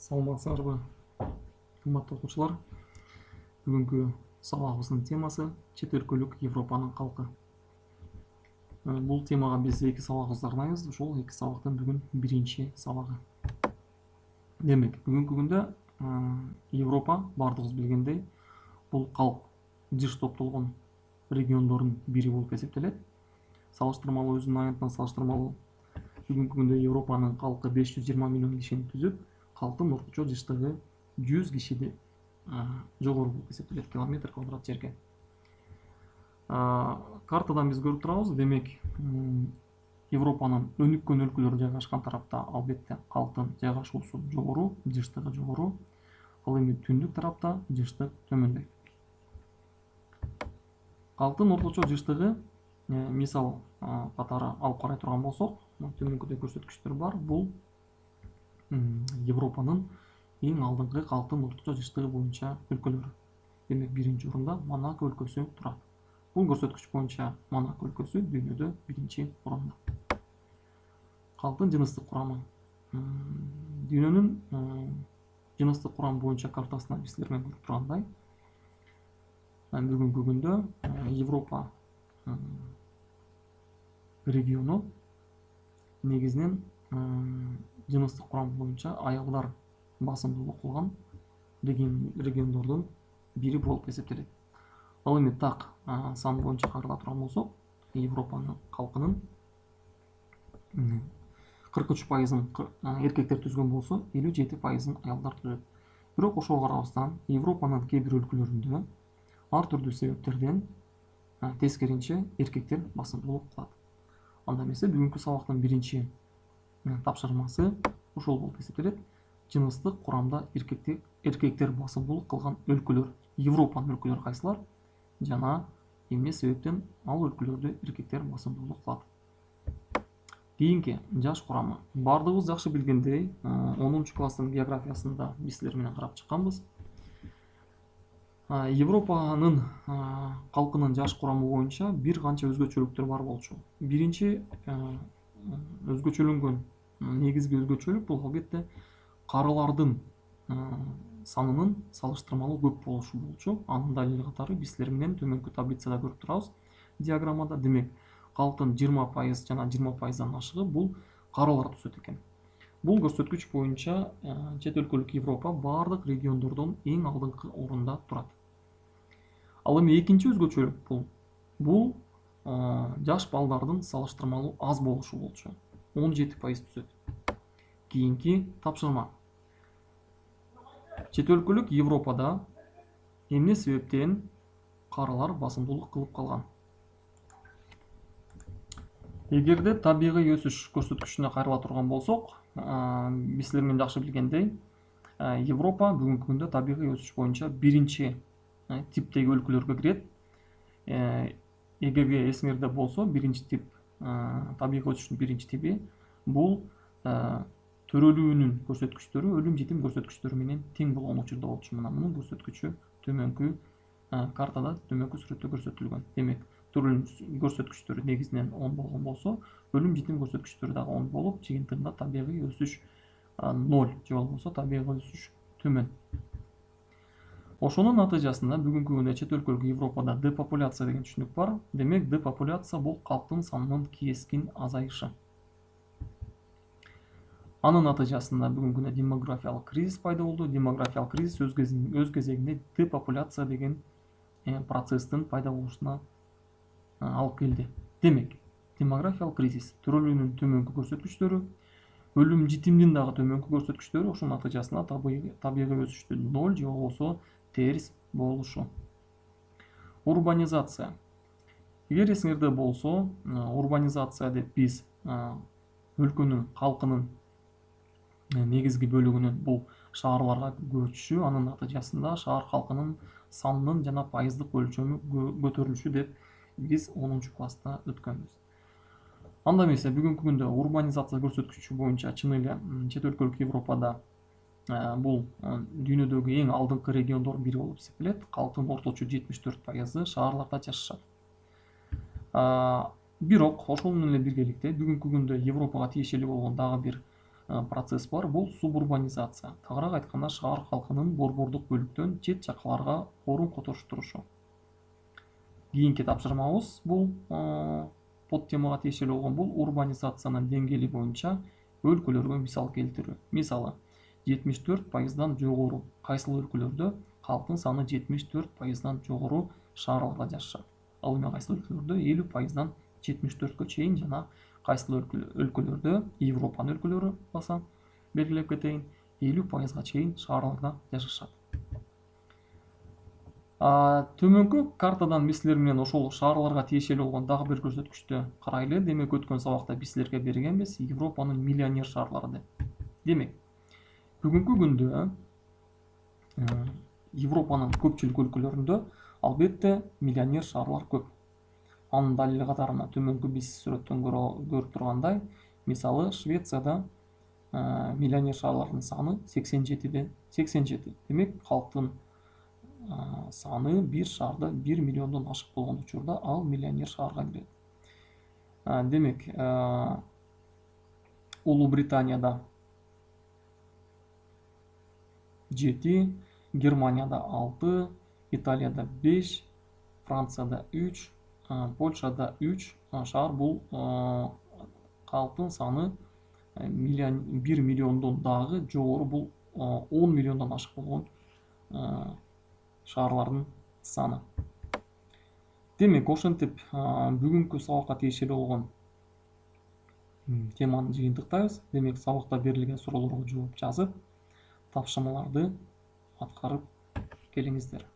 Саламатсыздарбы, кымбаттуу окуучулар. Бүгүнкү сабагыбыздын темасы чет өлкөлүк Европанын калкы. Бул темага биз 2 сабак арнайбыз. Ошол 2 сабактын бүгүн биринчи сабагы. Демек, бүгүнкү күндө Европа бардыгыбыз билгендей, бул калк жыш топтолгон региондордун бири болуп эсептелет. Салыштырмалуу өзүнүн аянтына салыштырмалуу бүгүнкү күндө Европанын калкы 520 миллион кишини түзүп, калктын орточо жыштыгы 100 кишиден жогору болуп эсептелет километр квадрат жерге. Картадан биз көрүп турабыз. Демек, Европанын өнүккөн өлкөлөр жайгашкан тарапта албетте калктын жайгашуусу жогору, жыштыгы жогору. Ал эми түндүк тарапта жыштык төмөндөйт. Калктын орточо жыштыгы мисал катары алып карай турган болсок, төмөнкүдө көрсөткүчтөр бар. Бул Европанын эң алдыңкы калктын орточо жыштыгы боюнча өлкөлөрү. Демек, биринчи орунда Монако өлкөсү турат. Бул көрсөткүч боюнча Монако өлкөсү дүйнөдө биринчи орунда. Калктын жыныстык курамы. Дүйнөнүн жыныстык курамы боюнча картасына биз силер менен көрүп тургандай, бүгүнкү күндө Европа региону негизинен жыныстык курам боюнча аялдар басымдуулук кылган региондордун бири болуп эсептелет. Ал эми так сан боюнча карала турган болсок, Европанын калкынын 43%-ын эркектер түзгөн болсо, 57%-ын аялдар түзөт. Бирок ошого карабастан Европанын кээ бир өлкөлөрүндө ар түрдүү себептерден тескеринче эркектер басымдуулук кылат. Анда эмесе бүгүнкү сабактын биринчи тапшырмасы ошол болуп эсептелет. Жыныстык курамда эркектер басымдуулук кылган өлкөлөр, Европанын өлкөлөрү кайсылар жана эмне себептен ал өлкөлөрдө эркектер басымдуулук кылат. Кийинки жаш курамы. Бардыгыбыз жакшы билгендей, 10-класстын географиясында биз силер менен карап чыкканбыз. Европанын калкынын жаш курамы боюнча бир канча өзгөчөлүктөр бар болчу. Биринчи өзгөчөлөнгөн негизги өзгөчөлүк бул албетте карылардын санынын салыштырмалуу көп болушу болчу. Анын далили катары биз силер менен төмөнкү таблицада көрүп турабыз диаграммада. Демек, калктын 20% жана 20%дан ашыгы бул карылар түзөт экен. Бул көрсөткүч боюнча чет өлкөлүк Европа бардык региондордон эң алдыңкы орунда турат. Ал эми экинчи өзгөчөлүк бул жаш балдардын салыштырмалуу аз болушу болчу. 17% түзөт. Кийинки тапшырма. Чет өлкөлүк Европада эмне себептен карылар басымдуулук кылып калган? Эгерде табигый өсүш көрсөткүчүнө кайрыла турган болсок, биз силер менен жакшы билгендей, Европа бүгүнкү күндө табигый өсүш боюнча биринчи типтеги өлкөлөргө кирет. Эгерде эсиңерде болсо, биринчи тип табигый өсүштүн биринчи тиби бул төрөлүүнүн көрсөткүчтөрү өлүм жетим көрсөткүчтөрү менен тең болгон учурда болчу. Мына мунун көрсөткүчү төмөнкү картада, төмөнкү сүрөттө көрсөтүлгөн. Демек, төрөлүү көрсөткүчтөрү негизинен 10 болгон болсо, өлүм жетим көрсөткүчтөрү дагы 10 болуп, жыйынтыгында табигый өсүш 0 же болбосо табигый өсүш төмөн. Ошонун натыйжасында бүгүнкү күндө чет өлкөлүк Европада депопуляция деген түшүнүк бар. Демек, депопуляция бул калктын санынын кескин азайышы. Анын натыйжасында бүгүнкү күндө демографиялык кризис пайда болду. Демографиялык кризис өз кезегинде депопуляция деген процесстин пайда болушуна алып келди. Демек, демографиялык кризис, төрөлүүнүн төмөнкү көрсөткүчтөрү, өлүм житимдин дагы төмөнкү көрсөткүчтөрү, ошонун натыйжасында табигый өсүштүн 0 же болбосо терс болушу. Урбанизация. Эгер эсиңерде болсо, урбанизация деп биз өлкөнүн калкынын негизги бөлүгүнүн бул шаарларга көчүшү, анын натыйжасында шаар калкынын санынын жана пайыздык өлчөмү көтөрүлүшү деп биз 10-класста өткөнбүз. Анда эмесе бүгүнкү күндө урбанизация көрсөткүчү боюнча чын эле чет өлкөлүк Европада бул дүйнөдөгү эң алдыңкы региондордун бири болуп эсептелет. Калктын орточо 74%-ы шаарларда жашашат. Бирок ошол менен эле биргеликте бүгүнкү күндө Европага тиешелүү болгон дагы бир процесс бар. Бул субурбанизация. Тагыраак айтканда, шаар калкынын борбордук бөлүктөн чет жакаларга орун которуштурушу. Кийинки тапшырмабыз бул подтемага тиешелүү болгон бул урбанизациянын деңгээли боюнча өлкөлөргө мисал келтирүү. Мисалы, 74%дан жогору кайсыл өлкөлөрдө калктын саны 74%дан жогору шаарларда жашашат. Ал эми кайсыл өлкөлөрдө 50%дан 74-кө чейин жана кайсыл өлкөлөрдө, Европанын өлкөлөрү баса белгилеп кетейин, 50%га чейин шаарларда жашашат. Төмөнкү картадан биз силер менен ошол шаарларга тиешелүү болгон дагы бир көрсөткүчтү карайлы. Демек, өткөн сабакта биз силерге бергенбиз Европанын миллионер шаарлары деп. Демек, бүгүнкү күндө Европанын көпчүлүк өлкөлөрүндө албетте миллионер шаарлар көп. Анын далили катарында төмөнкү биз сүрөттөн көрүп тургандай, мисалы Швецияда миллионер шаарлардын саны 87. Демек, калктын саны бир шаарда 1 миллиондон ашык болгон учурда ал миллионер шаарга кирет. Демек, Улуу Британияда 7, Германияда 6, Италияда 5, Францияда 3, Польшада 3 шаар. Бул калктын саны 1 миллиондон дагы жогору, бул 10 миллиондон ашык болгон шаарлардын саны. Демек, ошентип бүгүнкү сабакка тиешелүү болгон теманы жыйынтыктайбыз. Демек, сабакта берилген суроолорго жооп жазып, тапшырмаларды аткарып келиңиздер.